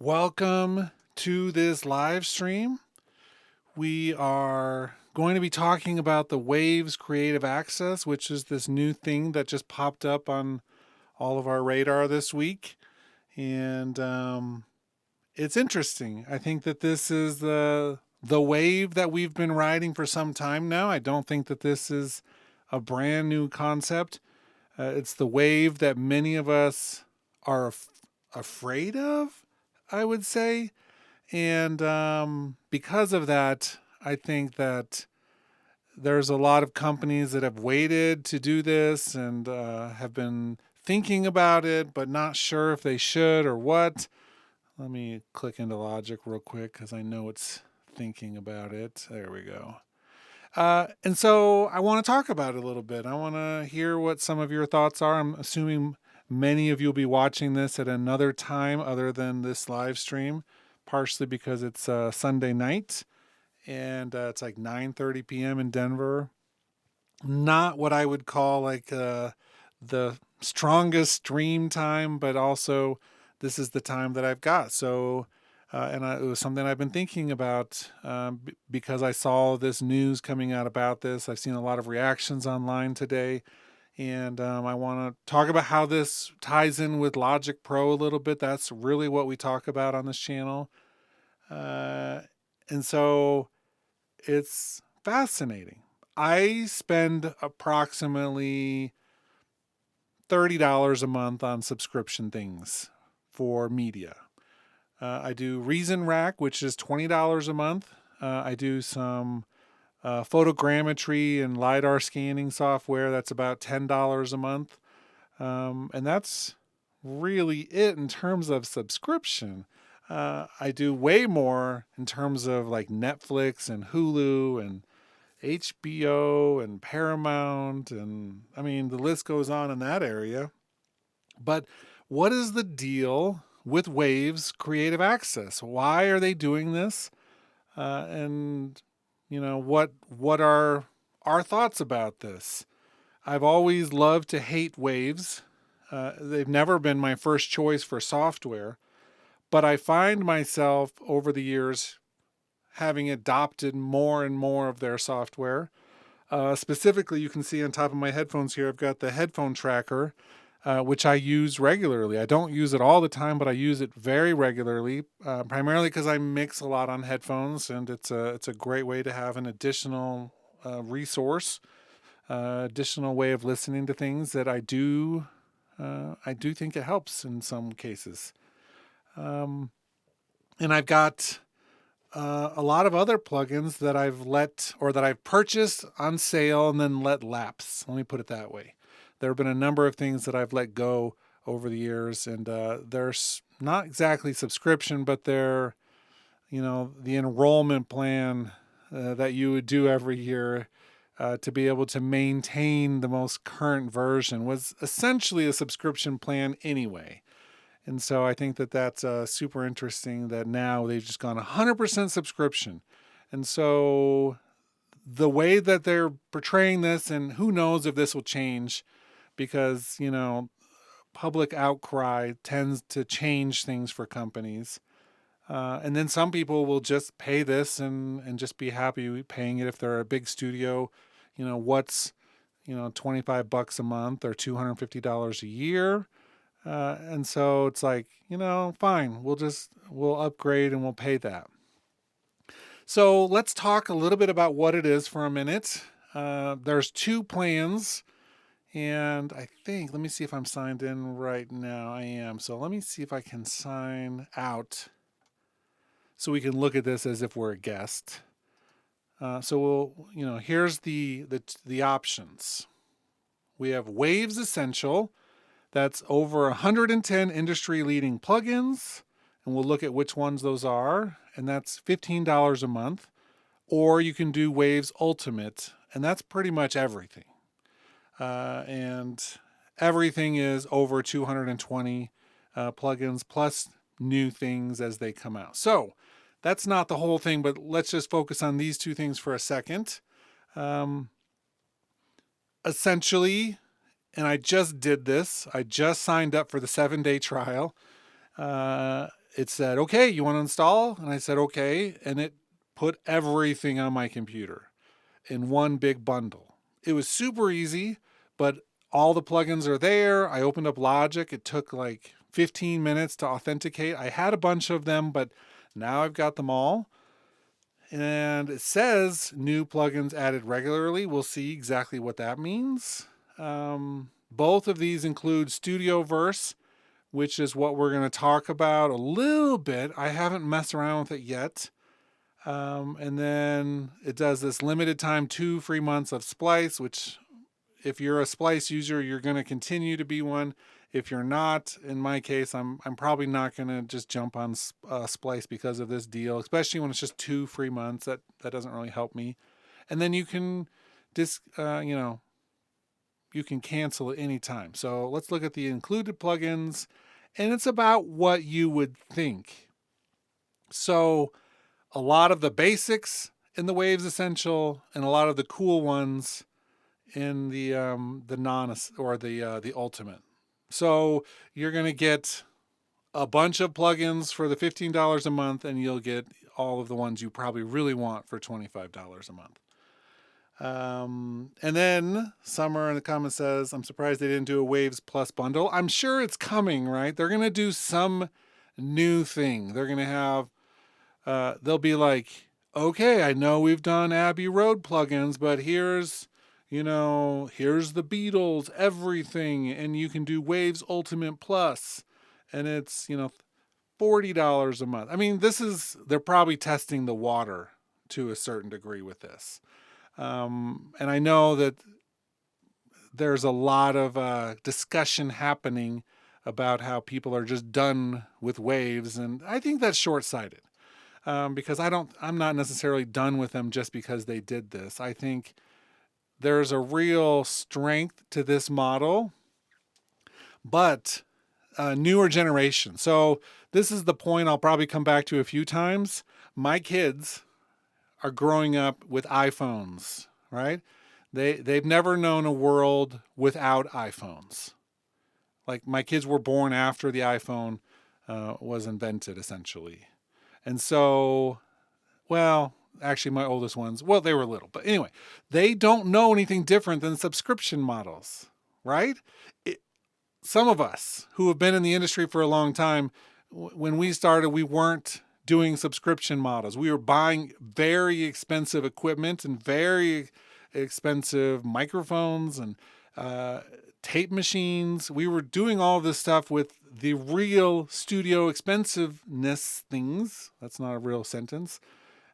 Welcome to this live stream. We are going to be talking about the Waves Creative Access, which is this new thing that just popped up on all of our radar this week. And it's interesting. I think that this is the wave that we've been riding for some time now. I don't think that this is a brand new concept. It's the wave that many of us are afraid of, I would say. And because of that, I think that there's a lot of companies that have waited to do this and have been thinking about it, but not sure if they should or what. Let me click into Logic real quick because I know it's thinking about it. There we go. And so I want to talk about it a little bit. I want to hear what some of your thoughts are. I'm assuming many of you will be watching this at another time other than this live stream, partially because it's Sunday night and it's like 9:30 p.m. in Denver. Not what I would call like the strongest stream time, but also this is the time that I've got. So it was something I've been thinking about because I saw this news coming out about this. I've seen a lot of reactions online today, and I want to talk about how this ties in with Logic Pro a little bit. That's really what we talk about on this channel. And so it's fascinating. I spend approximately $30 a month on subscription things for media. I do Reason Rack, which is $20 a month. I do some photogrammetry and LiDAR scanning software. That's about $10 a month. And that's really it in terms of subscription. I do way more in terms of like Netflix and Hulu and HBO and Paramount. And I mean, the list goes on in that area. But what is the deal with Waves Creative Access? Why are they doing this? And what are our thoughts about this? I've always loved to hate Waves. They've never been my first choice for software, but I find myself over the years having adopted more and more of their software. Specifically, you can see on top of my headphones here, I've got the headphone tracker, which I use regularly. I don't use it all the time, but I use it very regularly, primarily because I mix a lot on headphones, and it's a great way to have an additional resource, additional way of listening to things that I do think it helps in some cases. And I've got a lot of other plugins that I've purchased on sale and then let lapse. Let me put it that way. There have been a number of things that I've let go over the years, and they're not exactly subscription, but they're, the enrollment plan that you would do every year to be able to maintain the most current version was essentially a subscription plan anyway. And so I think that that's super interesting that now they've just gone 100% subscription. And so the way that they're portraying this, and who knows if this will change, because, public outcry tends to change things for companies. And then some people will just pay this and just be happy paying it if they're a big studio. What's, $25 a month or $250 a year. And so it's like, fine, we'll upgrade and we'll pay that. So let's talk a little bit about what it is for a minute. There's two plans, and I think, let me see if I'm signed in right now. I am. So let me see if I can sign out so we can look at this as if we're a guest. So here's the options. We have Waves Essential. That's over 110 industry-leading plugins, and we'll look at which ones those are, and that's $15 a month. Or you can do Waves Ultimate, and that's pretty much everything. And everything is over 220 plugins, plus new things as they come out. So that's not the whole thing, but let's just focus on these two things for a second. Essentially, and I just did this. I just signed up for the 7-day trial. it said, okay, you want to install? And I said, okay. And it put everything on my computer in one big bundle. It was super easy, but all the plugins are there. I opened up Logic. It took like 15 minutes to authenticate. I had a bunch of them, but now I've got them all. And it says new plugins added regularly. We'll see exactly what that means. Both of these include Studio Verse, which is what we're going to talk about a little bit. I haven't messed around with it yet. And then it does this limited time 2 free months of Splice, which if you're a Splice user, you're going to continue to be one. If you're not, in my case, I'm probably not going to just jump on Splice because of this deal, especially when it's just 2 free months. That doesn't really help me. And then you can you can cancel at any time. So let's look at the included plugins, and it's about what you would think. So a lot of the basics in the Waves Essential, and a lot of the cool ones in the non or the Ultimate. So you're going to get a bunch of plugins for the $15 a month, and you'll get all of the ones you probably really want for $25 a month. And then Summer in the comments says, I'm surprised they didn't do a Waves Plus bundle. I'm sure it's coming, right? They're going to do some new thing. They're going to have, they'll be like, okay, I know we've done Abbey Road plugins, but here's the Beatles, everything, and you can do Waves Ultimate Plus, and it's, $40 a month. I mean, they're probably testing the water to a certain degree with this. And I know that there's a lot of discussion happening about how people are just done with Waves, and I think that's short-sighted, because I'm not necessarily done with them just because they did this. I think there's a real strength to this model, but newer generation. So this is the point I'll probably come back to a few times. My kids are growing up with iPhones, right? They've never known a world without iPhones. Like, my kids were born after the iPhone was invented, essentially. And so, well, actually my oldest ones, well, they were little, but anyway, they don't know anything different than subscription models, right? Some of us who have been in the industry for a long time, when we started, we weren't doing subscription models. We were buying very expensive equipment and very expensive microphones and tape machines. We were doing all this stuff with the real studio expensiveness things. That's not a real sentence.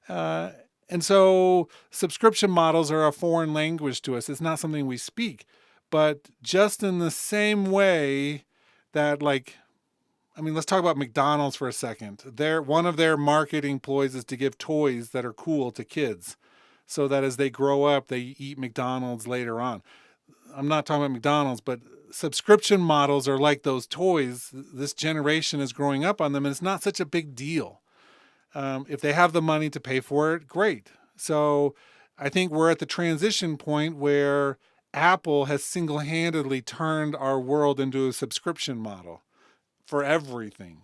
And so subscription models are a foreign language to us. It's not something we speak. But just in the same way that, let's talk about McDonald's for a second. One of their marketing ploys is to give toys that are cool to kids, so that as they grow up, they eat McDonald's later on. I'm not talking about McDonald's, but subscription models are like those toys. This generation is growing up on them, and it's not such a big deal. If they have the money to pay for it, great. So I think we're at the transition point where Apple has single-handedly turned our world into a subscription model for everything.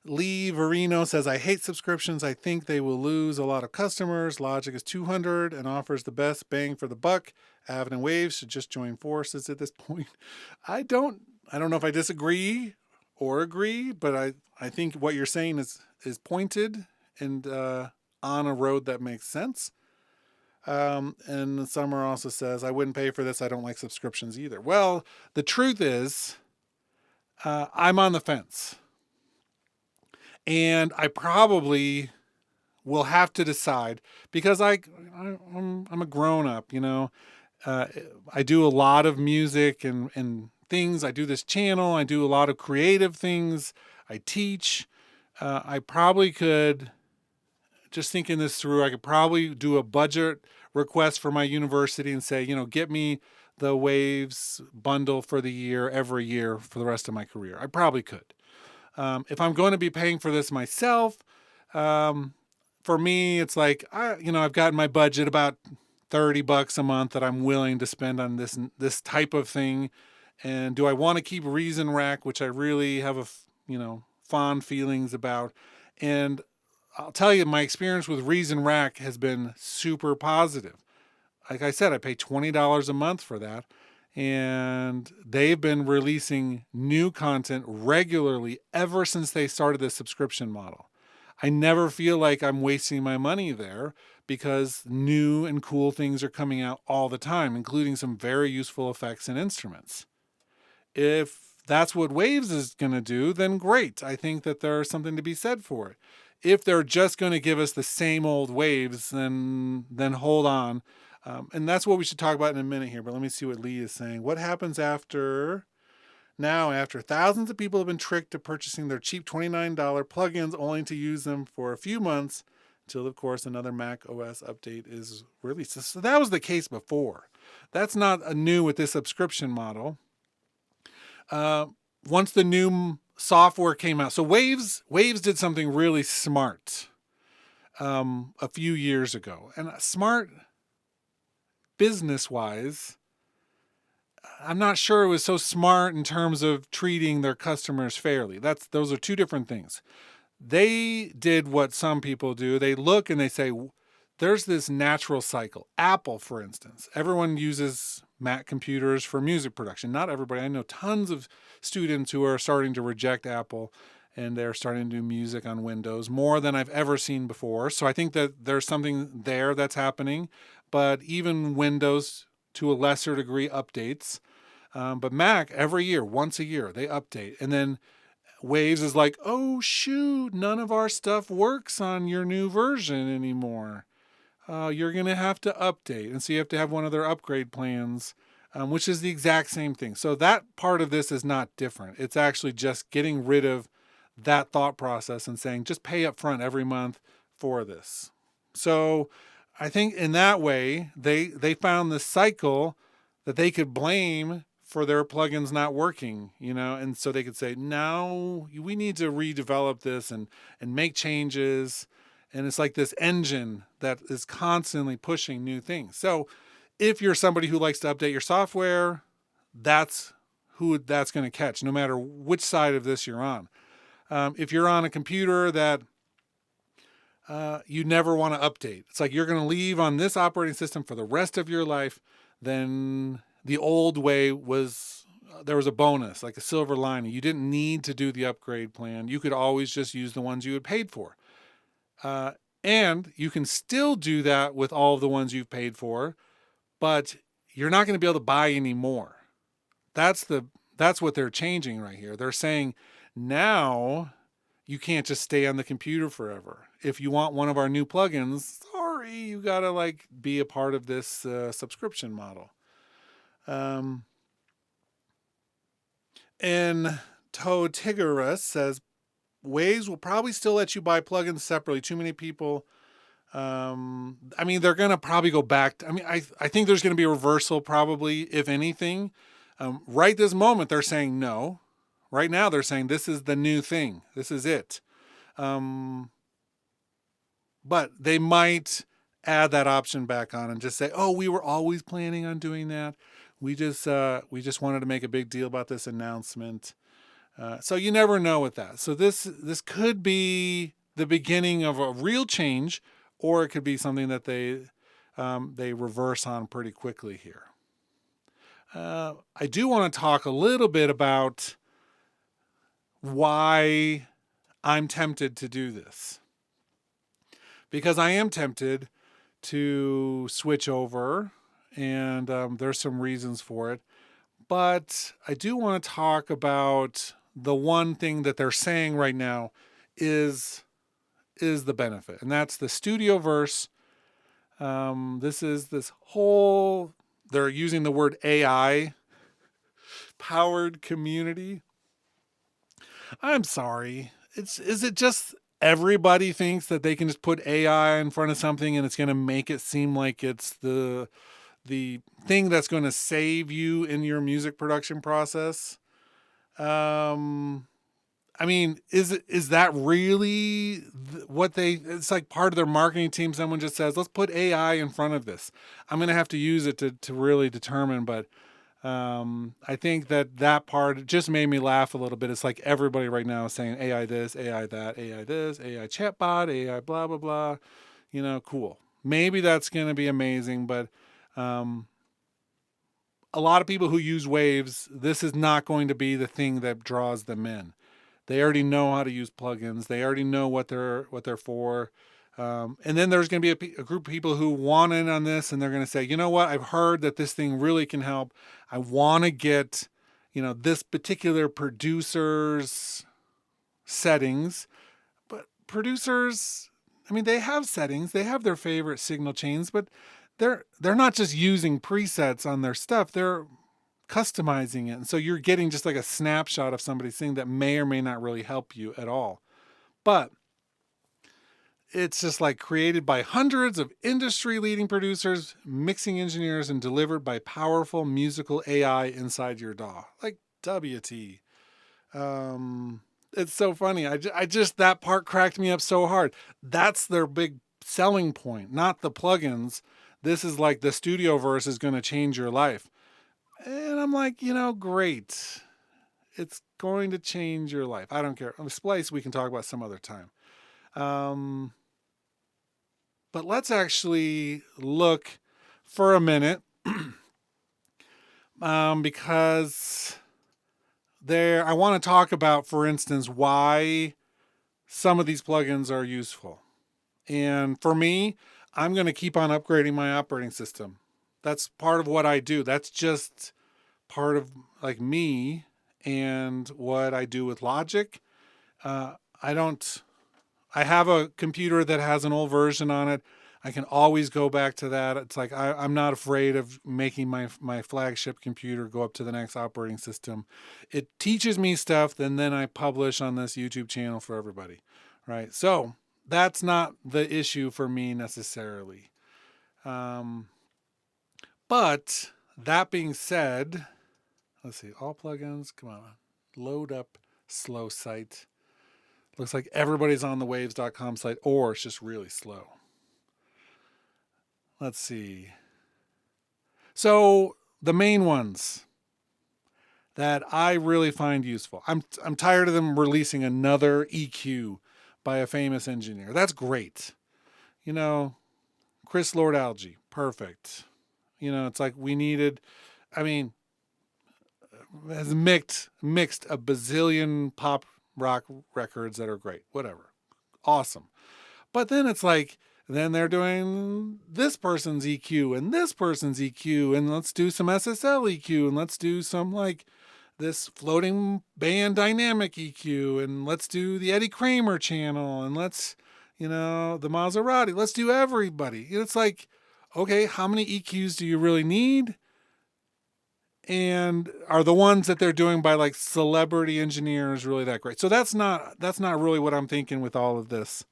Lee Verino says, I hate subscriptions. I think they will lose a lot of customers. Logic is $200 and offers the best bang for the buck. Avid and Waves should just join forces at this point. I don't know if I disagree or agree, but I think what you're saying is pointed and on a road that makes sense. And Summer also says, I wouldn't pay for this. I don't like subscriptions either. Well, the truth is, I'm on the fence. And I probably will have to decide, because I'm a grown up, I do a lot of music and things. I do this channel. I do a lot of creative things. I teach. I probably could, just thinking this through, I could probably do a budget request for my university and say, get me the Waves bundle for the year, every year for the rest of my career. I probably could. If I'm going to be paying for this myself, for me, it's like, I've got in my budget about $30 a month that I'm willing to spend on this type of thing. And do I want to keep Reason Rack, which I really have fond feelings about. And I'll tell you, my experience with Reason Rack has been super positive. Like I said, I pay $20 a month for that. And they've been releasing new content regularly ever since they started the subscription model. I never feel like I'm wasting my money there because new and cool things are coming out all the time, including some very useful effects and instruments. If that's what Waves is going to do, then great. I think that there's something to be said for it. If they're just going to give us the same old Waves, then hold on. And that's what we should talk about in a minute here. But let me see what Lee is saying. What happens after thousands of people have been tricked to purchasing their cheap $29 plugins only to use them for a few months until, of course, another Mac OS update is released. So that was the case before. That's not new with this subscription model. Once the new software came out, so Waves did something really smart a few years ago. And smart business-wise, I'm not sure it was so smart in terms of treating their customers fairly. Those are two different things. They did what some people do. They look and they say, there's this natural cycle. Apple, for instance. Everyone uses Mac computers for music production. Not everybody. I know tons of students who are starting to reject Apple and they're starting to do music on Windows more than I've ever seen before. So I think that there's something there that's happening. But even Windows, to a lesser degree, updates. But Mac, every year, once a year, they update. And then Waves is like, oh, shoot, none of our stuff works on your new version anymore. You're going to have to update. And so you have to have one of their upgrade plans, which is the exact same thing. So that part of this is not different. It's actually just getting rid of that thought process and saying, just pay up front every month for this. So I think in that way, they found this cycle that they could blame for their plugins not working, and so they could say, now we need to redevelop this and make changes. And it's like this engine that is constantly pushing new things. So if you're somebody who likes to update your software, that's who that's going to catch, no matter which side of this you're on. If you're on a computer that you never want to update, it's like you're going to leave on this operating system for the rest of your life, then the old way was, there was a bonus, like a silver lining. You didn't need to do the upgrade plan. You could always just use the ones you had paid for. And you can still do that with all of the ones you've paid for, but you're not going to be able to buy any more. That's what they're changing right here. They're saying now you can't just stay on the computer forever. If you want one of our new plugins, sorry, you got to be a part of this subscription model. And Toad Tiggerus says, Waves will probably still let you buy plugins separately. Too many people. They're going to probably go back. I think there's going to be a reversal probably, if anything. Right this moment, they're saying no. Right now, they're saying this is the new thing. This is it. But they might add that option back on and just say, oh, we were always planning on doing that. We just wanted to make a big deal about this announcement. So you never know with that. So this could be the beginning of a real change, or it could be something that they reverse on pretty quickly here. I do want to talk a little bit about why I'm tempted to do this. Because I am tempted to switch over, and there's some reasons for it. But I do want to talk about the one thing that they're saying right now is the benefit, and that's the Studioverse. This is this whole, they're using the word AI powered community. I'm sorry. Is it just everybody thinks that they can just put AI in front of something and it's going to make it seem like it's the thing that's going to save you in your music production process? Is that really what it's like part of their marketing team? Someone just says, let's put AI in front of this. I'm going to have to use it to really determine, but I think that part just made me laugh a little bit. It's like everybody right now is saying AI this, AI that, AI this, AI chatbot, AI blah, blah, blah. Cool. Maybe that's going to be amazing, but um, a lot of people who use Waves, this is not going to be the thing that draws them in. They already know how to use plugins. They already know what they're for. And then there's going to be a group of people who want in on this, and they're going to say, you know what? I've heard that this thing really can help. I want to get, this particular producer's settings. But producers, I mean, they have settings. They have their favorite signal chains, but they're not just using presets on their stuff. They're customizing it. And so you're getting just like a snapshot of somebody's thing that may or may not really help you at all. But it's just like created by hundreds of industry leading producers, mixing engineers, and delivered by powerful musical AI inside your DAW. Like WT. It's so funny. I just, that part cracked me up so hard. That's their big selling point, not the plugins. This is like the studio verse is going to change your life. And I'm like, great. It's going to change your life. I don't care. Splice, we can talk about some other time. But let's actually look for a minute because I want to talk about, for instance, why some of these plugins are useful. And for me, I'm going to keep on upgrading my operating system. That's part of what I do. That's just part of like me and what I do with Logic. I have a computer that has an old version on it. I can always go back to that. It's like I'm not afraid of making my flagship computer go up to the next operating system. It teaches me stuff, and then I publish on this YouTube channel for everybody, right? So that's not the issue for me necessarily. But that being said, let's see, all plugins, come on, load up slow site. Looks like everybody's on the waves.com site, or it's just really slow. Let's see. So the main ones that I really find useful. I'm tired of them releasing another EQ by a famous engineer. That's great. Chris Lord Alge, perfect. It's like we needed, has mixed a bazillion pop rock records that are great. Whatever. Awesome. But then it's like, then they're doing this person's EQ and this person's EQ, and let's do some SSL EQ, and let's do some like this floating band dynamic EQ, and let's do the Eddie Kramer channel, and let's, the Maserati, let's do everybody. It's like, okay, how many EQs do you really need? And are the ones that they're doing by like celebrity engineers really that great? So that's not really what I'm thinking with all of this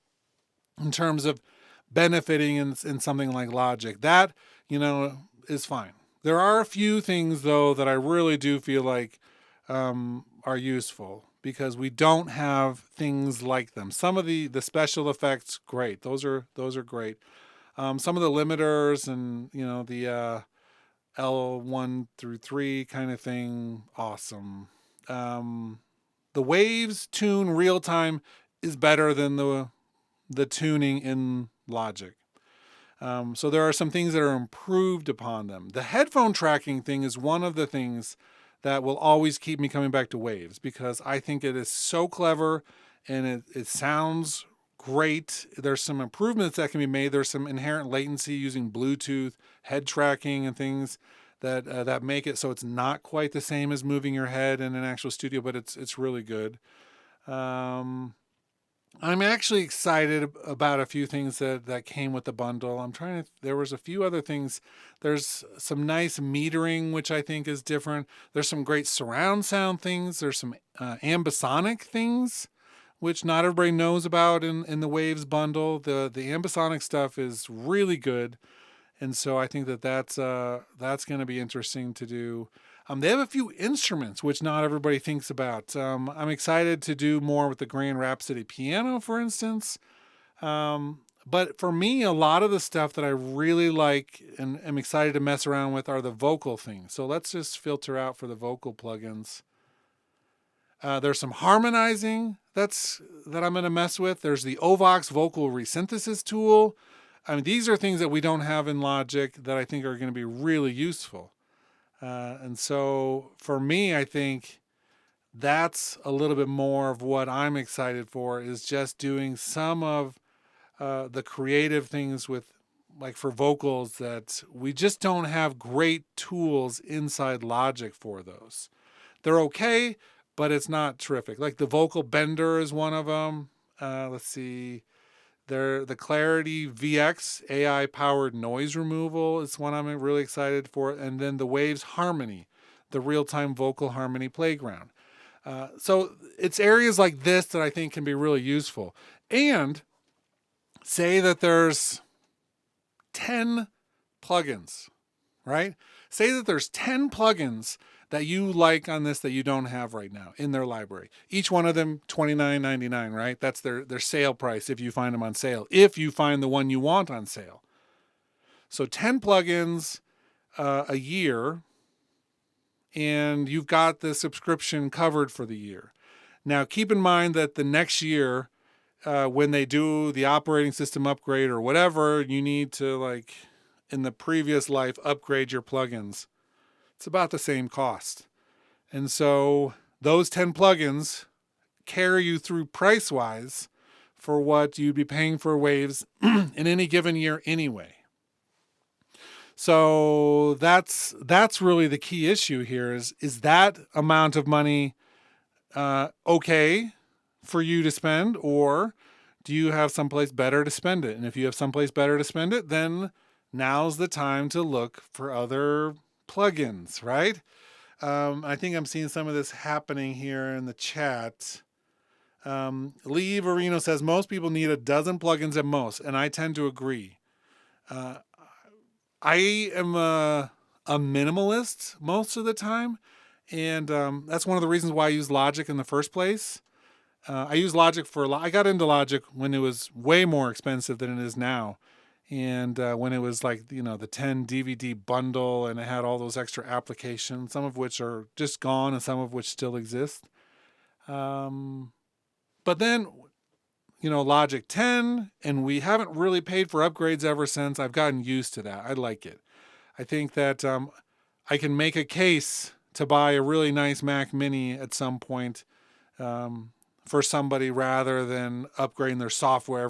in terms of benefiting in something like Logic. That, is fine. There are a few things though that I really do feel like are useful because we don't have things like them. Some of the special effects, great. Those are great. Some of the limiters and, the L1 through 3 kind of thing, awesome. The Waves tune real time is better than the tuning in Logic. So there are some things that are improved upon them. The headphone tracking thing is one of the things that will always keep me coming back to Waves because I think it is so clever and it sounds great. There's some improvements that can be made. There's some inherent latency using Bluetooth, head tracking and things that make it so it's not quite the same as moving your head in an actual studio, but it's really good. I'm actually excited about a few things that came with the bundle. There was a few other things. There's some nice metering, which I think is different. There's some great surround sound things. There's some ambisonic things, which not everybody knows about in the Waves bundle. The ambisonic stuff is really good. And so I think that's going to be interesting to do. They have a few instruments, which not everybody thinks about. I'm excited to do more with the Grand Rhapsody piano, for instance. But for me, a lot of the stuff that I really like and am excited to mess around with are the vocal things. So let's just filter out for the vocal plugins. There's some harmonizing that I'm going to mess with. There's the Ovox vocal resynthesis tool. I mean, these are things that we don't have in Logic that I think are going to be really useful. And so for me, I think that's a little bit more of what I'm excited for, is just doing some of the creative things with, like for vocals, that we just don't have great tools inside Logic for those. They're okay, but it's not terrific. Like the vocal bender is one of them. Let's see. The Clarity VX AI powered noise removal is one I'm really excited for. And then the Waves Harmony, the real-time vocal harmony playground. So it's areas like this that I think can be really useful. And say that there's 10 plugins, right? Say that there's 10 plugins that you like on this that you don't have right now in their library. Each one of them $29.99, right? That's their sale price if you find them on sale, if you find the one you want on sale. So 10 plugins a year, and you've got the subscription covered for the year. Now, keep in mind that the next year, when they do the operating system upgrade or whatever, you need to, like in the previous life, upgrade your plugins. It's about the same cost. And so those 10 plugins carry you through price-wise for what you'd be paying for Waves in any given year anyway. So that's really the key issue here is that amount of money okay for you to spend, or do you have someplace better to spend it? And if you have someplace better to spend it, then now's the time to look for other plugins, right? I think I'm seeing some of this happening here in the chat. Lee Verino says most people need a dozen plugins at most, and I tend to agree. I am a minimalist most of the time, and that's one of the reasons why I use Logic in the first place. I use Logic I got into Logic when it was way more expensive than it is now. And when it was like, the 10 DVD bundle, and it had all those extra applications, some of which are just gone and some of which still exist. But then, Logic 10, and we haven't really paid for upgrades ever since. I've gotten used to that. I like it. I think that I can make a case to buy a really nice Mac Mini at some point for somebody, rather than upgrading their software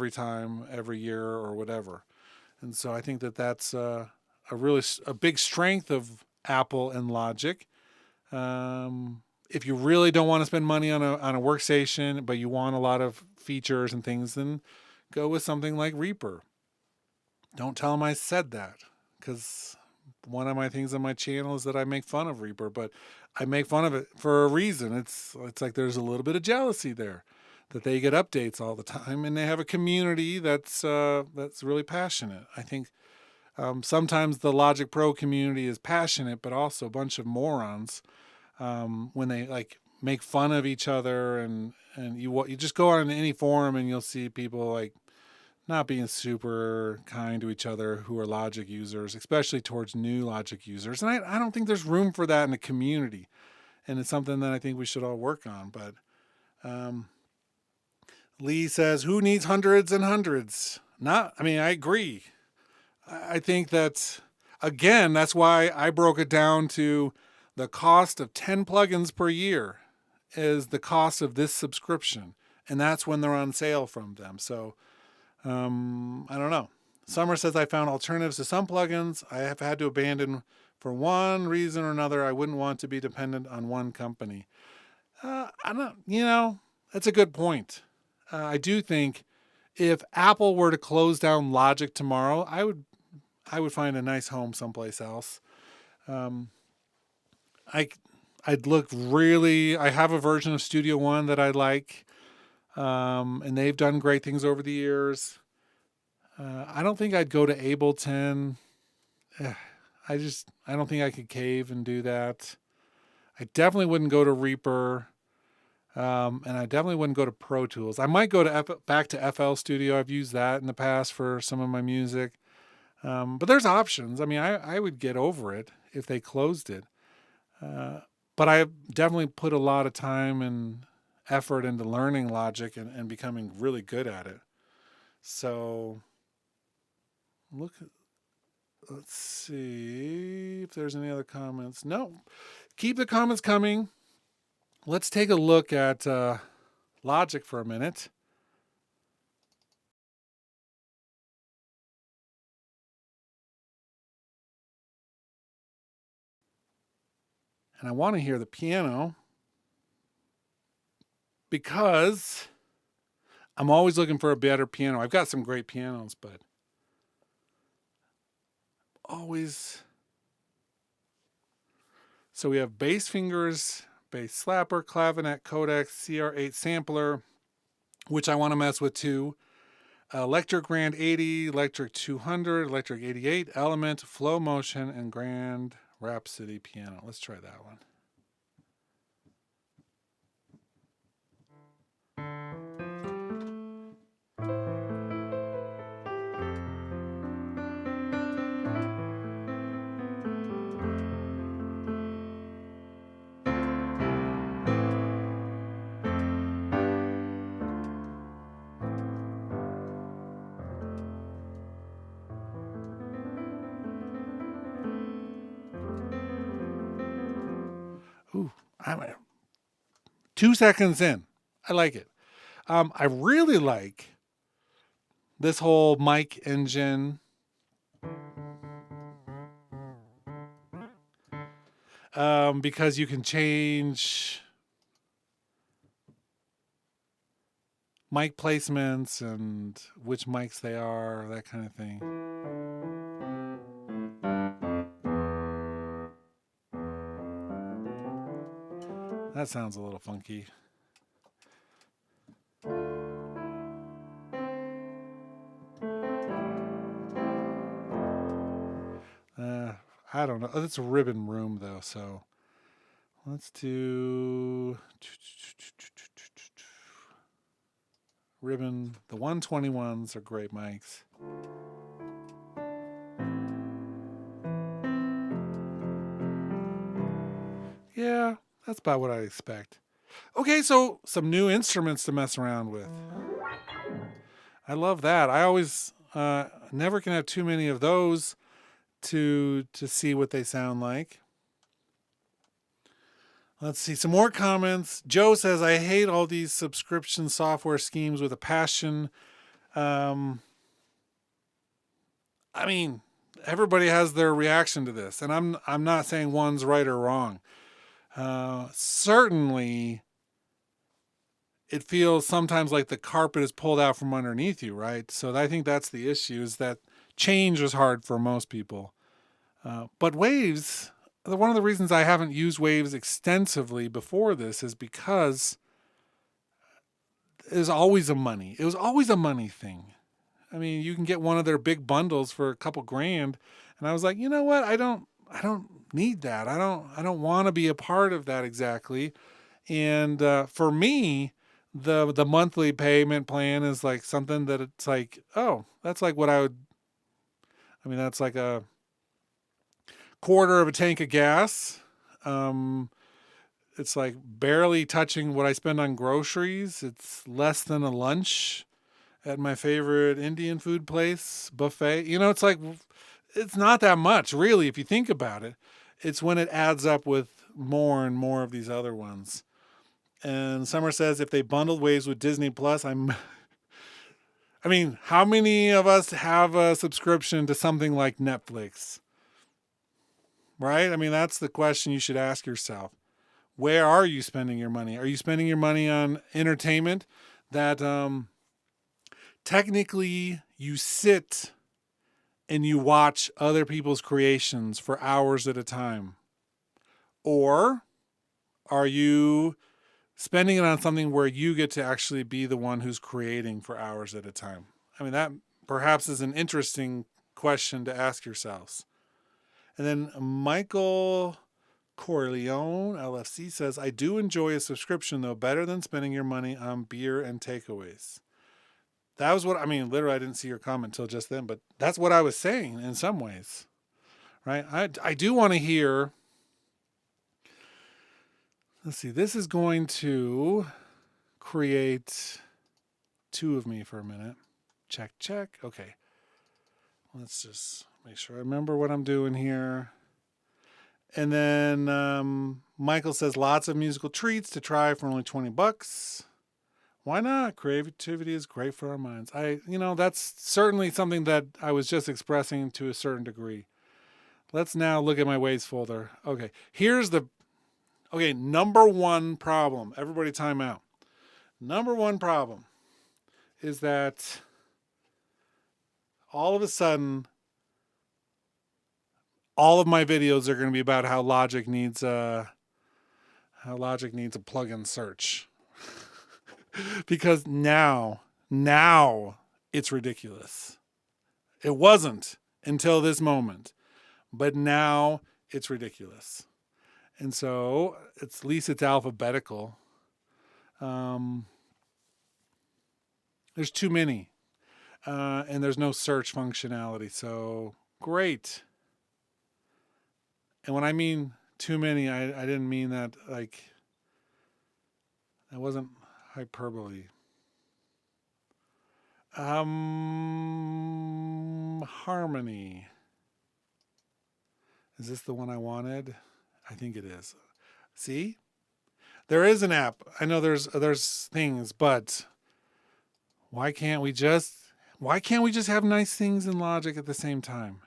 every year or whatever. And so I think that that's a big strength of Apple and Logic. If you really don't want to spend money on a workstation, but you want a lot of features and things, then go with something like Reaper. Don't tell them I said that, because one of my things on my channel is that I make fun of Reaper, but I make fun of it for a reason. It's like there's a little bit of jealousy there, that they get updates all the time, and they have a community that's really passionate. I think sometimes the Logic Pro community is passionate, but also a bunch of morons when they like make fun of each other, and you just go on any forum and you'll see people like not being super kind to each other who are Logic users, especially towards new Logic users. And I don't think there's room for that in the community, and it's something that I think we should all work on. But Lee says, who needs hundreds and hundreds? I agree. I think that's why I broke it down to the cost of 10 plugins per year is the cost of this subscription. And that's when they're on sale from them. So, I don't know. Summer says, I found alternatives to some plugins I have had to abandon for one reason or another. I wouldn't want to be dependent on one company. That's a good point. I do think if Apple were to close down Logic tomorrow, I would find a nice home someplace else. I'd look I have a version of Studio One that I like, and they've done great things over the years. I don't think I'd go to Ableton. I don't think I could cave and do that. I definitely wouldn't go to Reaper. And I definitely wouldn't go to Pro Tools. I might go to back to FL Studio. I've used that in the past for some of my music. But there's options. I mean, I would get over it if they closed it. But I definitely put a lot of time and effort into learning Logic and becoming really good at it. So let's see if there's any other comments. No, keep the comments coming. Let's take a look at Logic for a minute. And I want to hear the piano because I'm always looking for a better piano. I've got some great pianos, but always. So we have bass fingers, bass slapper, clavinet, codec, CR8 sampler, which I want to mess with too. Electric Grand 80, Electric 200, Electric 88, Element, Flow Motion, and Grand Rhapsody piano. Let's try that one. Ooh, I'm 2 seconds in. I like it. I really like this whole mic engine. Because you can change mic placements and which mics they are, that kind of thing. That sounds a little funky. I don't know. It's a ribbon room though, so let's do ribbon. The 121s are great mics. Yeah, that's about what I expect. Okay, so some new instruments to mess around with. I love that. I always never can have too many of those to see what they sound like. Let's see some more comments. Joe says, I hate all these subscription software schemes with a passion. I mean, everybody has their reaction to this, and I'm not saying one's right or wrong. Certainly, it feels sometimes like the carpet is pulled out from underneath you, right? So I think that's the issue, is that change is hard for most people. But Waves, one of the reasons I haven't used Waves extensively before this is because it was always a money thing. I mean, you can get one of their big bundles for a couple grand, and I was like, you know what? I don't need that. I don't want to be a part of that exactly. And for me, the monthly payment plan is like something that it's like, oh, that's like what that's like a quarter of a tank of gas. It's like barely touching what I spend on groceries. It's less than a lunch at my favorite Indian food place, buffet. It's like, it's not that much really if you think about it. It's when it adds up with more and more of these other ones. And Summer says, if they bundled Waves with Disney Plus, I mean, how many of us have a subscription to something like Netflix? Right? I mean, that's the question you should ask yourself. Where are you spending your money? Are you spending your money on entertainment that technically you sit and you watch other people's creations for hours at a time? Or are you spending it on something where you get to actually be the one who's creating for hours at a time? I mean, that perhaps is an interesting question to ask yourselves. And then Michael Corleone LFC says, I do enjoy a subscription, though, better than spending your money on beer and takeaways. That was what, I mean, literally, I didn't see your comment until just then, but that's what I was saying in some ways, right? I do want to hear, let's see, this is going to create two of me for a minute. Check, check. Okay. Let's just make sure I remember what I'm doing here. And then Michael says, lots of musical treats to try for only $20. Why not? Creativity is great for our minds. That's certainly something that I was just expressing to a certain degree. Let's now look at my ways folder. Okay, number one problem. Everybody time out. Number one problem is that all of a sudden, all of my videos are going to be about how Logic needs a plugin search. Because now it's ridiculous. It wasn't until this moment, but now it's ridiculous. And so at least it's alphabetical. There's too many, and there's no search functionality. So great. And when I mean too many, I didn't mean that like, that wasn't hyperbole. Harmony. Is this the one I wanted? I think it is. See? There is an app. I know there's things, but why can't we just have nice things in Logic at the same time?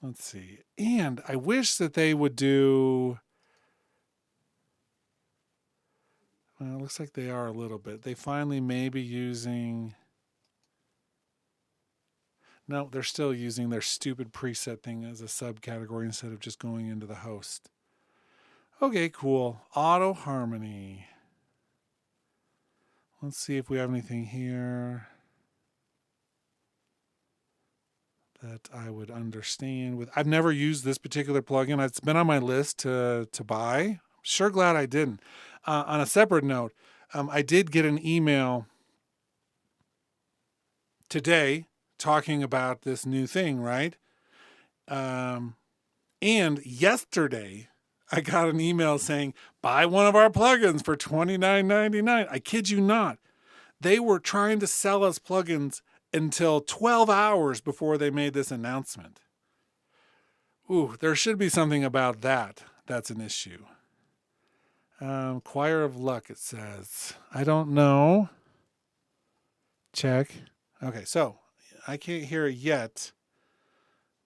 Let's see. And I wish that they would do, well, it looks like they are a little bit. They finally may be using, no, they're still using their stupid preset thing as a subcategory instead of just going into the host. Okay, cool. Auto harmony. Let's see if we have anything here that I would understand with. I've never used this particular plugin. It's been on my list to buy. Sure glad I didn't. On a separate note, I did get an email today talking about this new thing, right? And yesterday, I got an email saying, buy one of our plugins for $29.99. I kid you not. They were trying to sell us plugins until 12 hours before they made this announcement. Ooh, there should be something about that. That's an issue. Choir of Luck, it says. I don't know. Check. Okay, so I can't hear it yet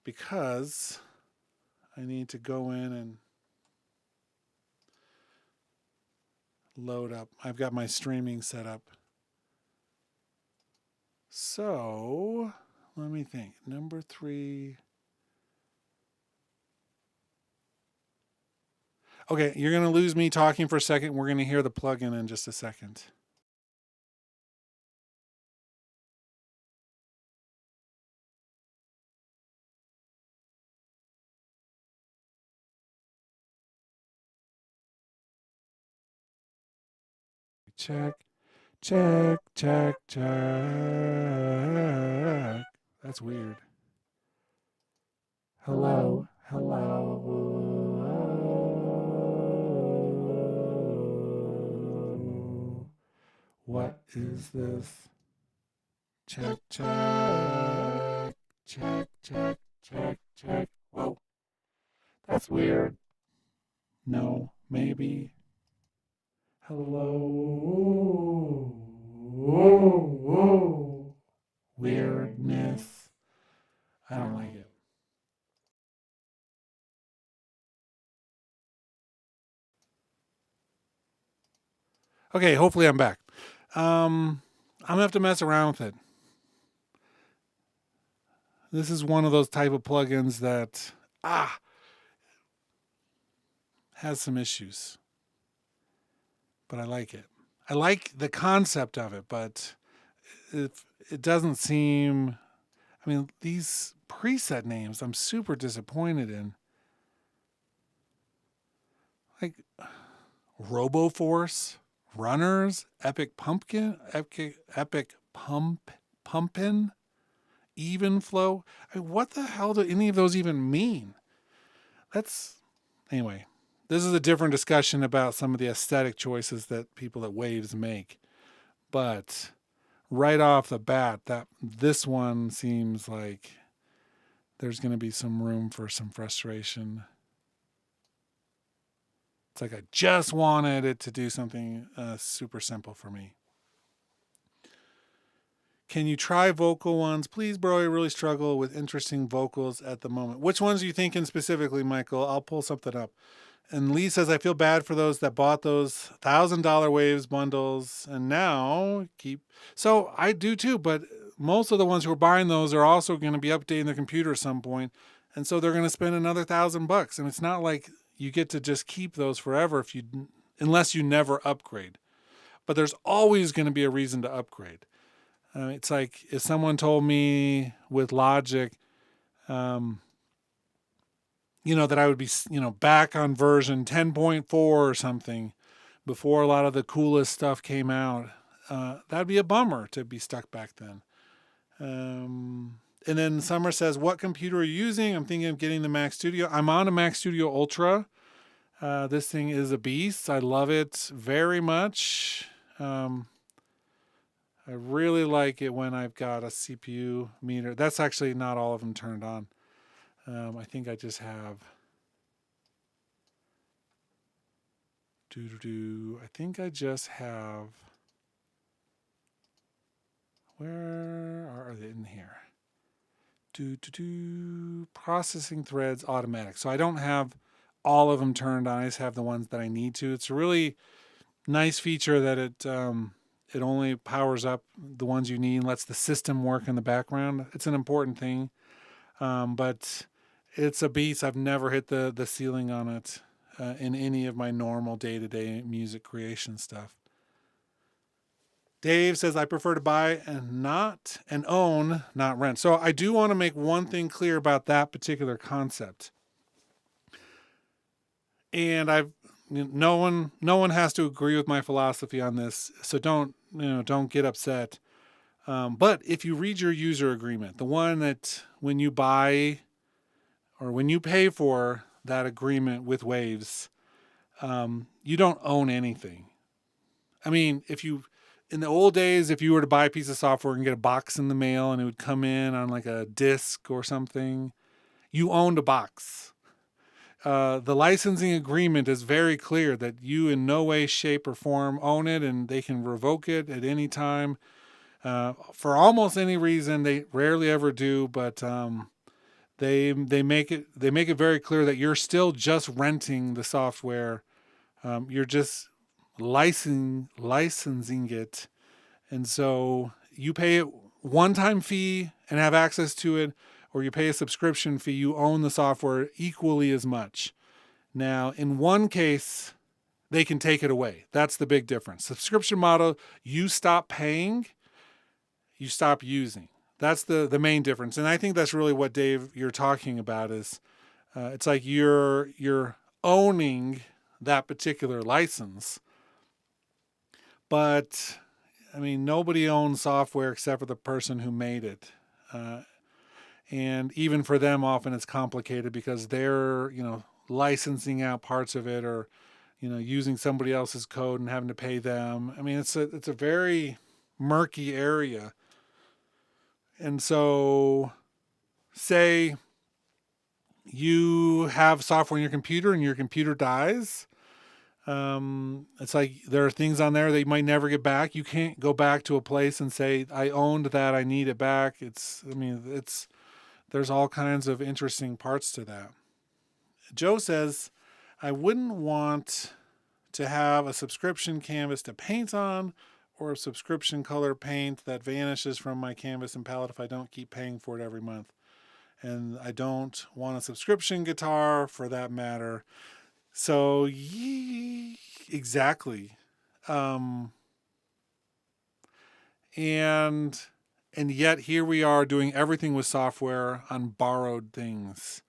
because I need to go in and load up. I've got my streaming set up. So let me think. Number 3. Okay, you're going to lose me talking for a second. We're going to hear the plugin in just a second. Check, check, check, check. That's weird. Hello, hello. What is this? Check, check, check, check, check, check. Whoa. That's weird. No, maybe. Hello. Whoa. Weirdness. I don't like it. Okay, hopefully I'm back. I'm gonna have to mess around with it. This is one of those type of plugins that has some issues. But I like it. I like the concept of it, but it doesn't seem, I mean, these preset names I'm super disappointed in. Like RoboForce, Runners, Epic Pumpkin, Epic Pumpin, Even Flow. I mean, what the hell do any of those even mean? Anyway. This is a different discussion about some of the aesthetic choices that people at Waves make. But right off the bat, this one seems like there's going to be some room for some frustration. It's like I just wanted it to do something super simple for me. Can you try vocal ones? Please, bro, I really struggle with interesting vocals at the moment. Which ones are you thinking specifically, Michael? I'll pull something up. And Lee says, I feel bad for those that bought those $1,000 Waves bundles and now So I do too, but most of the ones who are buying those are also going to be updating their computer at some point. And so they're going to spend another $1,000. And it's not like you get to just keep those forever unless you never upgrade. But there's always going to be a reason to upgrade. It's like if someone told me with Logic, that I would be, back on version 10.4 or something before a lot of the coolest stuff came out. That'd be a bummer to be stuck back then. And then Summer says, what computer are you using? I'm thinking of getting the Mac Studio. I'm on a Mac Studio Ultra. This thing is a beast. I love it very much. I really like it when I've got a CPU meter. That's actually not all of them turned on. I think I just have where are they in here? Processing threads automatic. So I don't have all of them turned on. I just have the ones that I need to. It's a really nice feature that it only powers up the ones you need and lets the system work in the background. It's an important thing. But it's a beast. I've never hit the ceiling on it in any of my normal day-to-day music creation stuff. Dave says, I prefer to buy and own, not rent. So I do want to make one thing clear about that particular concept. And no one has to agree with my philosophy on this. So don't get upset. But if you read your user agreement, the one that when you buy or when you pay for that agreement with Waves, you don't own anything. I mean, in the old days, if you were to buy a piece of software and get a box in the mail and it would come in on like a disc or something, you owned a box. The licensing agreement is very clear that you in no way, shape, or form own it, and they can revoke it at any time. For almost any reason. They rarely ever do, but they make it very clear that you're still just renting the software. You're just licensing it, and so you pay a one-time fee and have access to it, or you pay a subscription fee. You own the software equally as much. Now, in one case, they can take it away. That's the big difference. Subscription model, you stop paying, you stop using. That's the main difference. And I think that's really what, Dave, you're talking about is it's like you're owning that particular license. But, I mean, nobody owns software except for the person who made it. And even for them, often it's complicated because they're, licensing out parts of it or, using somebody else's code and having to pay them. I mean, it's a very murky area. And so say you have software in your computer and your computer dies. It's like there are things on there that you might never get back. You can't go back to a place and say, I owned that, I need it back. There's all kinds of interesting parts to that. Joe says, I wouldn't want to have a subscription canvas to paint on or a subscription color paint that vanishes from my canvas and palette if I don't keep paying for it every month. And I don't want a subscription guitar for that matter. So, exactly. And yet here we are doing everything with software on borrowed things.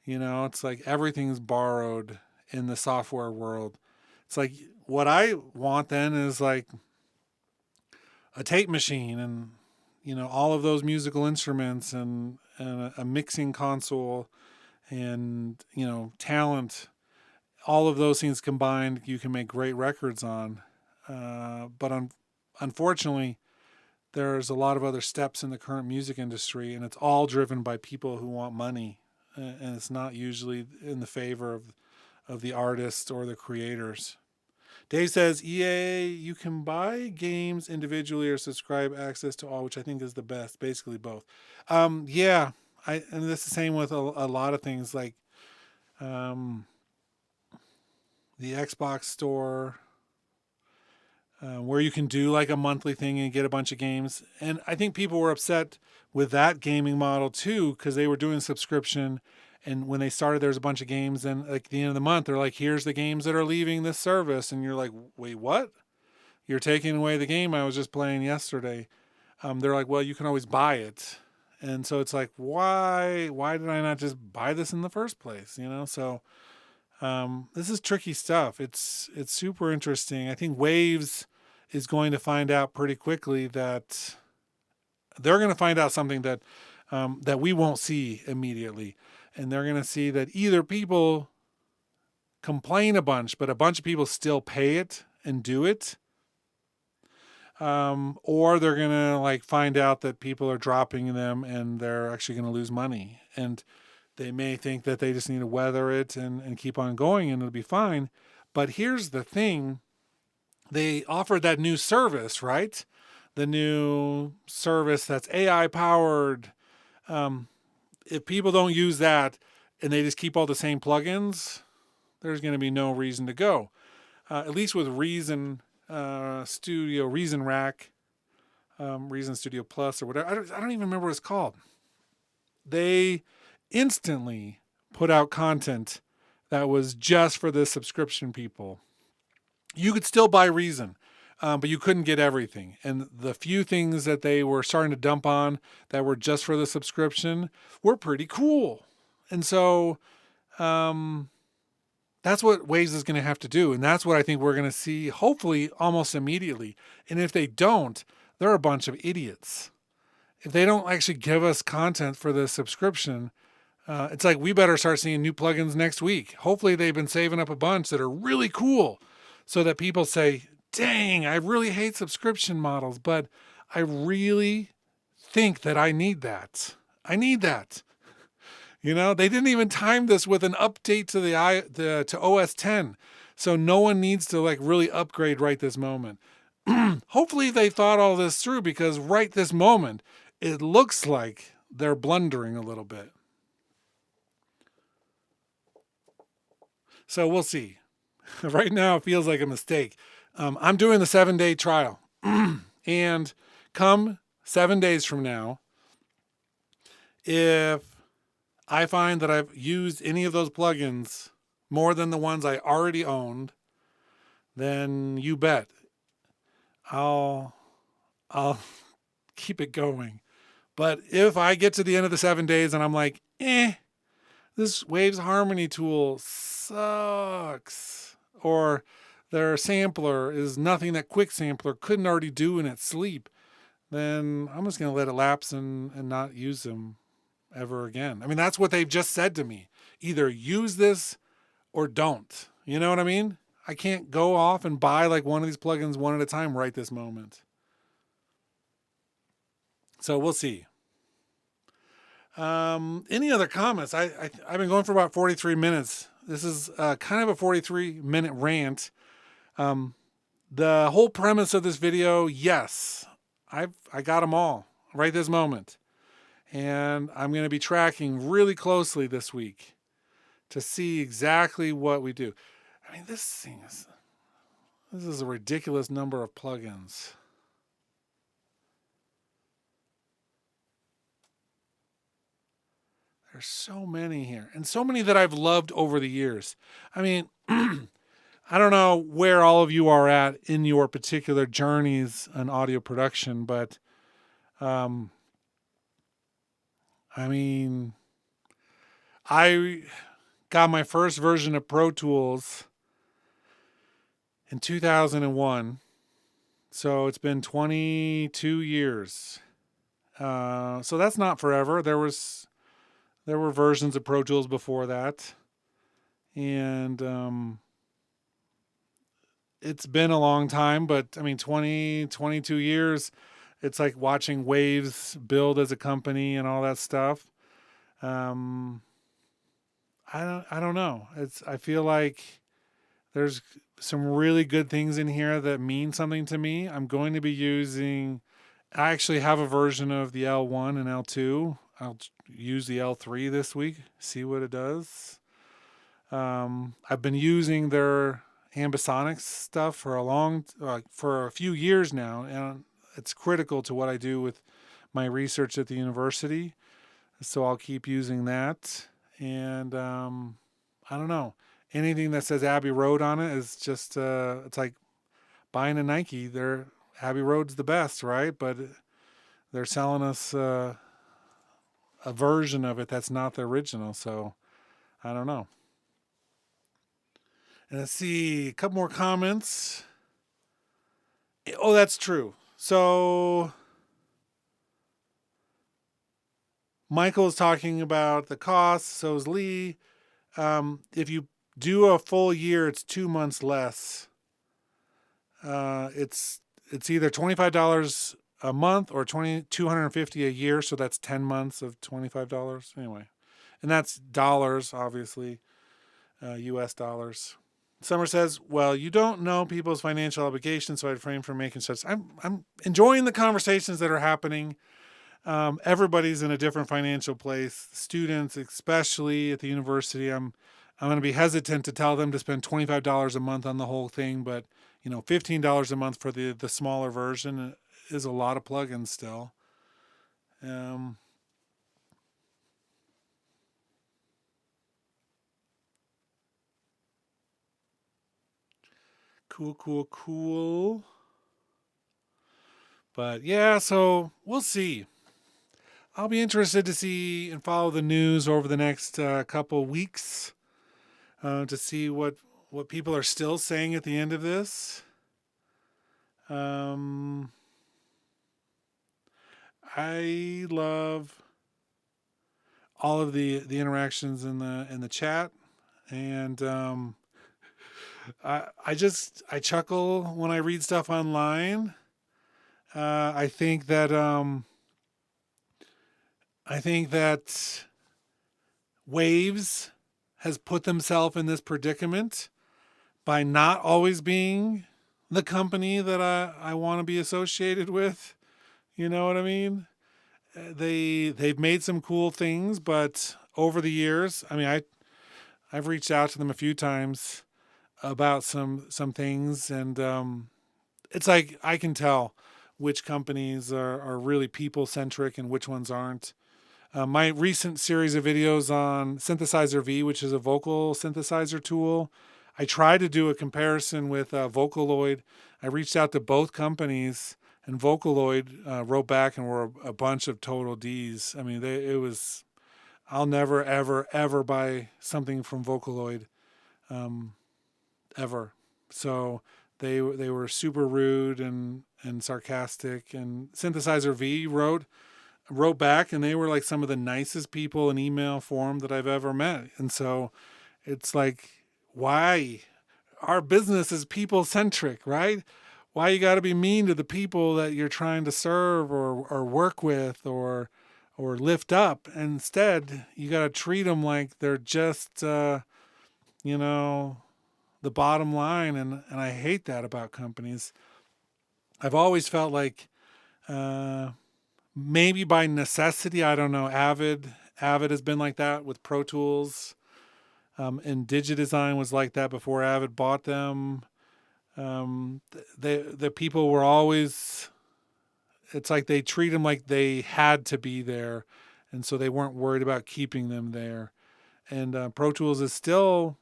It's like everything's borrowed. in the software world. It's like what I want then is like a tape machine and all of those musical instruments and a mixing console and talent. All of those things combined, you can make great records on. But unfortunately, there's a lot of other steps in the current music industry, and it's all driven by people who want money, and it's not usually in the favor of the artists or the creators. Dave says, EA, you can buy games individually or subscribe access to all, which I think is the best. Basically both. Yeah, and that's the same with a lot of things like the Xbox store, where you can do like a monthly thing and get a bunch of games. And I think people were upset with that gaming model too, because they were doing subscription. And when they started, there's a bunch of games. And like at the end of the month, they're like, here's the games that are leaving this service. And you're like, wait, what? You're taking away the game I was just playing yesterday. They're like, well, you can always buy it. And so it's like, why did I not just buy this in the first place? So this is tricky stuff. It's super interesting. I think Waves is going to find out pretty quickly that they're going to find out something that we won't see immediately. And they're going to see that either people complain a bunch, but a bunch of people still pay it and do it. Or they're going to like find out that people are dropping them and they're actually going to lose money. And they may think that they just need to weather it and keep on going and it'll be fine. But here's the thing. They offered that new service, right? The new service that's AI powered. If people don't use that and they just keep all the same plugins, there's going to be no reason to go. At least with Reason Studio, Reason Rack, Reason Studio Plus or whatever. I don't even remember what it's called. They instantly put out content that was just for the subscription people. You could still buy Reason, but you couldn't get everything. And the few things that they were starting to dump on that were just for the subscription were pretty cool. And so that's what Waves is going to have to do. And that's what I think we're going to see, hopefully, almost immediately. And if they don't, they're a bunch of idiots. If they don't actually give us content for the subscription, it's like we better start seeing new plugins next week. Hopefully they've been saving up a bunch that are really cool so that people say, dang, I really hate subscription models, but I really think that I need that. I need that. They didn't even time this with an update to to OS 10. So no one needs to like really upgrade right this moment. Hopefully they thought all this through because right this moment, it looks like they're blundering a little bit. So we'll see. Right now, it feels like a mistake. I'm doing the 7-day trial. And come 7 days from now, if I find that I've used any of those plugins more than the ones I already owned, then you bet I'll keep it going. But if I get to the end of the 7 days and I'm like, this Waves Harmony tool sucks, or their sampler is nothing that Quick Sampler couldn't already do in its sleep, then I'm just going to let it lapse and not use them ever again. I mean, that's what they've just said to me. Either use this or don't. You know what I mean? I can't go off and buy like one of these plugins one at a time right this moment. So we'll see. Any other comments? I've been going for about 43 minutes. This is kind of a 43-minute rant. The whole premise of this video, yes, I got them all right this moment. And I'm going to be tracking really closely this week to see exactly what we do. I mean, this is a ridiculous number of plugins. There's so many here, and so many that I've loved over the years. I mean, I don't know where all of you are at in your particular journeys in audio production, but I mean, I got my first version of Pro Tools in 2001. So it's been 22 years. So that's not forever. There were versions of Pro Tools before that, and it's been a long time. But I mean, 22 years. It's like watching Waves build as a company and all that stuff. Um, I don't know. I feel like there's some really good things in here that mean something to me. I'm going to be using. I actually have a version of the L1 and L2. I'll use the L3 this week, see what it does. I've been using their ambisonics stuff for a few years now, and it's critical to what I do with my research at the university. So I'll keep using that. And I don't know. Anything that says Abbey Road on it is just it's like buying a Nike. Abbey Road's the best, right? But they're selling us a version of it that's not the original. So I don't know. And let's see, a couple more comments. Oh, that's true. So Michael is talking about the cost. So is Lee. If you do a full year, it's 2 months less. It's either $25 a month or $250 a year. So that's 10 months of $25 anyway, and that's dollars, obviously, U.S. dollars. Summer says, "Well, you don't know people's financial obligations, so I'd refrain from making such." I'm enjoying the conversations that are happening. Everybody's in a different financial place. Students, especially at the university, I'm going to be hesitant to tell them to spend $25 a month on the whole thing, but $15 a month for the smaller version is a lot of plugins still. Cool. But yeah, so we'll see. I'll be interested to see and follow the news over the next couple weeks to see what people are still saying at the end of this. I love all of the interactions in the chat, and I chuckle when I read stuff online. I think that Waves has put themselves in this predicament by not always being the company that I want to be associated with. You know what I mean? They've made some cool things, but over the years, I mean, I've reached out to them a few times about some things, and it's like I can tell which companies are really people-centric and which ones aren't. My recent series of videos on Synthesizer V, which is a vocal synthesizer tool, I tried to do a comparison with Vocaloid. I reached out to both companies, and Vocaloid wrote back and were a bunch of total Ds. I mean, I'll never, ever, ever buy something from Vocaloid, ever. So they were super rude and sarcastic. And Synthesizer V wrote back, and they were like some of the nicest people in email form that I've ever met. And so it's like, why? Our business is people centric, right? Why you got to be mean to the people that you're trying to serve or work with or lift up? Instead, you got to treat them like they're just, the bottom line. And I hate that about companies. I've always felt like, maybe by necessity, I don't know. Avid has been like that with Pro Tools, and DigiDesign was like that before Avid bought them. The people were always. It's like they treat them like they had to be there, and so they weren't worried about keeping them there. And Pro Tools is still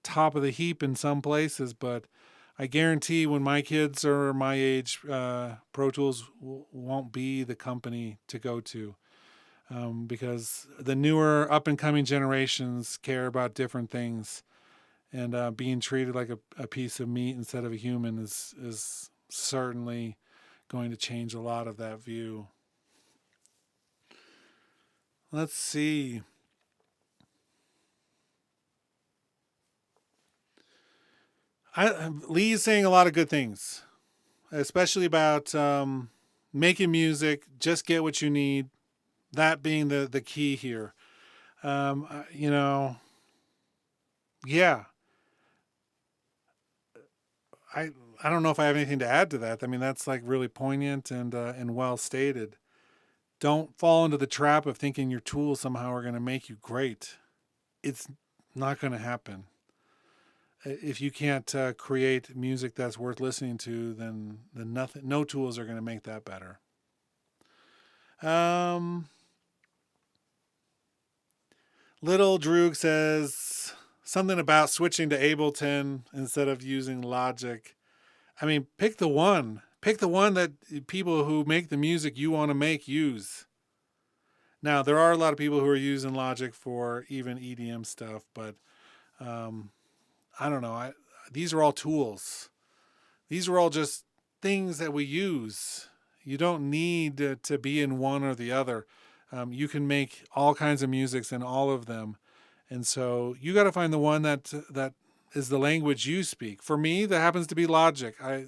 top of the heap in some places, but I guarantee when my kids are my age, Pro Tools won't be the company to go to. because the newer up and coming generations care about different things, and being treated like a piece of meat instead of a human is certainly going to change a lot of that view. Let's see. Lee is saying a lot of good things, especially about making music. Just get what you need. That being the key here. You know, yeah. I I don't know if I have anything to add to that. I mean, that's like really poignant and well stated. Don't fall into the trap of thinking your tools somehow are going to make you great. It's not going to happen. If you can't create music that's worth listening to, then nothing, no tools are going to make that better. Little Droog says something about switching to Ableton instead of using Logic. I mean, pick the one. Pick the one that people who make the music you want to make use. Now, there are a lot of people who are using Logic for even EDM stuff, but I don't know. These are all tools. These are all just things that we use. You don't need to be in one or the other. You can make all kinds of musics in all of them. And so you got to find the one that is the language you speak. For me, that happens to be Logic. I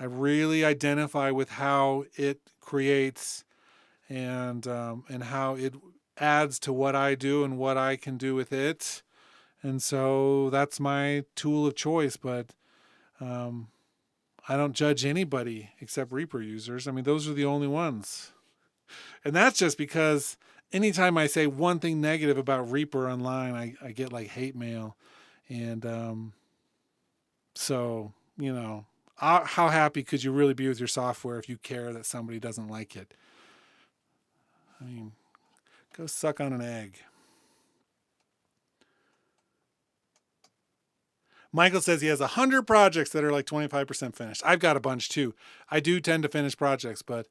really identify with how it creates and how it adds to what I do and what I can do with it. And so that's my tool of choice. But I don't judge anybody except Reaper users. I mean, those are the only ones. And that's just because anytime I say one thing negative about Reaper online, I get like hate mail. And so, you know, how happy could you really be with your software if you care that somebody doesn't like it? I mean, go suck on an egg. Michael says he has 100 projects that are like 25% finished. I've got a bunch too. I do tend to finish projects, but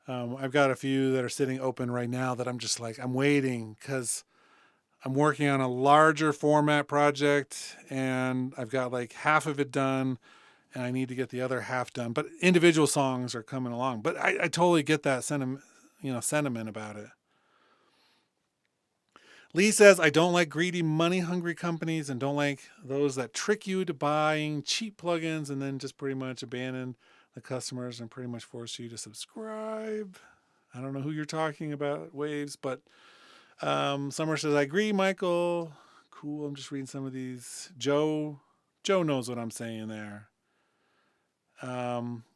I've got a few that are sitting open right now that I'm just like, I'm waiting because I'm working on a larger format project and I've got like half of it done and I need to get the other half done. But individual songs are coming along. But I totally get that sentiment about it. Lee says, I don't like greedy, money-hungry companies and don't like those that trick you to buying cheap plugins and then just pretty much abandon the customers and pretty much force you to subscribe. I don't know who you're talking about, Waves, but Summer says, I agree, Michael. Cool, I'm just reading some of these. Joe knows what I'm saying there.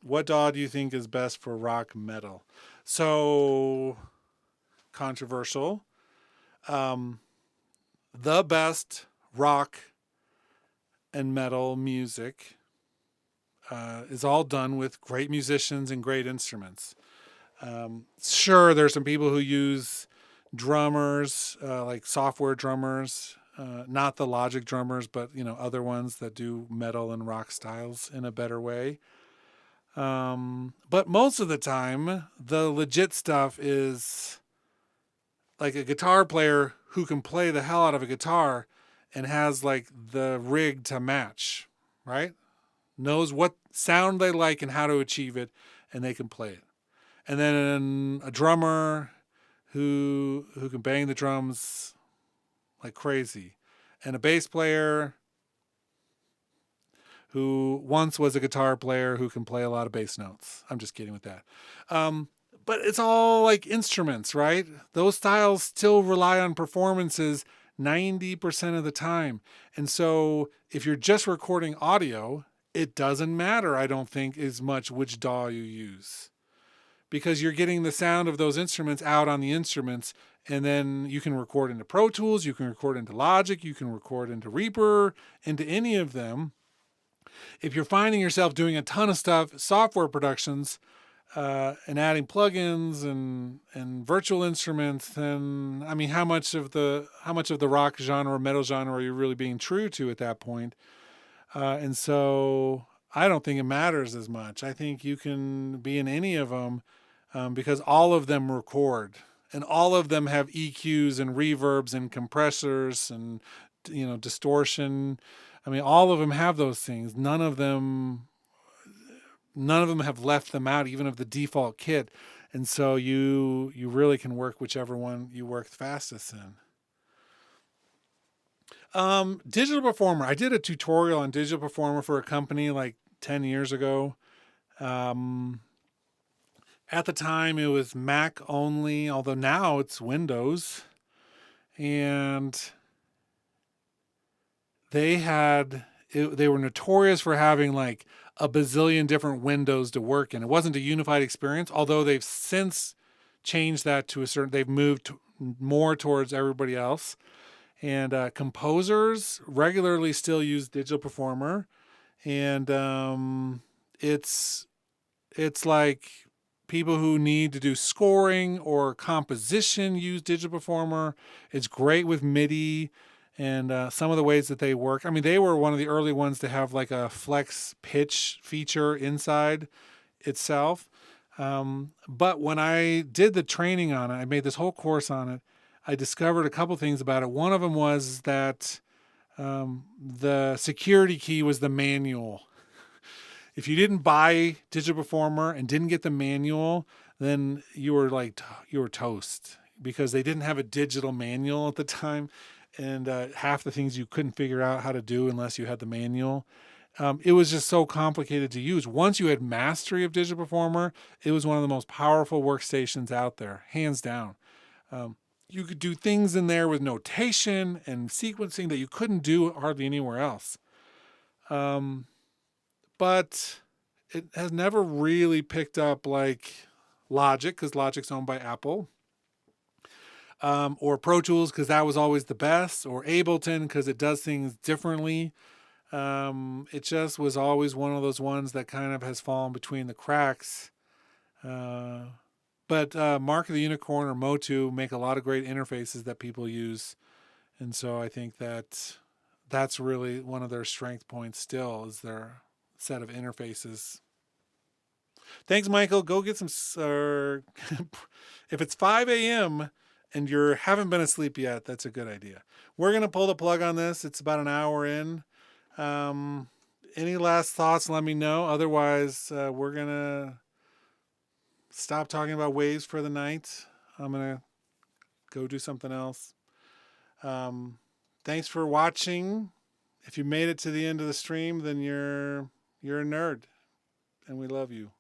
What DAW do you think is best for rock metal? So, controversial. The best rock and metal music is all done with great musicians and great instruments. Sure, there's some people who use drummers, like software drummers, not the Logic drummers, but other ones that do metal and rock styles in a better way. But most of the time, the legit stuff is like a guitar player who can play the hell out of a guitar and has like the rig to match, right? Knows what sound they like and how to achieve it, and they can play it. And then a drummer who can bang the drums like crazy, and a bass player who once was a guitar player who can play a lot of bass notes. I'm just kidding with that. But it's all like instruments, right? Those styles still rely on performances 90% of the time. And so if you're just recording audio, it doesn't matter, I don't think, as much which DAW you use. Because you're getting the sound of those instruments out on the instruments, and then you can record into Pro Tools, you can record into Logic, you can record into Reaper, into any of them. If you're finding yourself doing a ton of stuff, software productions, and adding plugins and virtual instruments, then I mean, how much of the rock genre, metal genre are you really being true to at that point? And so I don't think it matters as much. I think you can be in any of them because all of them record. And all of them have EQs and reverbs and compressors and, distortion. I mean, all of them have those things. None of them have left them out, even of the default kit. And so you really can work whichever one you work fastest in. Digital Performer. I did a tutorial on Digital Performer for a company like 10 years ago. At the time, it was Mac only, although now it's Windows. And they were notorious for having like a bazillion different windows to work in. It wasn't a unified experience, although they've since changed that to they've moved more towards everybody else. And composers regularly still use Digital Performer. And it's like people who need to do scoring or composition use Digital Performer. It's great with MIDI and some of the ways that they work. I mean, they were one of the early ones to have like a flex pitch feature inside itself. But when I did the training on it, I made this whole course on it, I discovered a couple things about it. One of them was that the security key was the manual. If you didn't buy Digital Performer and didn't get the manual, then you were toast, because they didn't have a digital manual at the time, and half the things you couldn't figure out how to do unless you had the manual. It was just so complicated to use. Once you had mastery of Digital Performer, it was one of the most powerful workstations out there, hands down. You could do things in there with notation and sequencing that you couldn't do hardly anywhere else. But it has never really picked up like Logic, because Logic's owned by Apple, or Pro Tools, because that was always the best, or Ableton, because it does things differently. It just was always one of those ones that kind of has fallen between the cracks. But Mark of the Unicorn or Motu make a lot of great interfaces that people use. And so I think that's really one of their strength points still, is their set of interfaces. Thanks, Michael. Go get some... if it's 5 a.m. and you haven't been asleep yet, that's a good idea. We're going to pull the plug on this. It's about an hour in. Any last thoughts, let me know. Otherwise, we're going to stop talking about waves for the night. I'm going to go do something else. Thanks for watching. If you made it to the end of the stream, then you're a nerd, and we love you.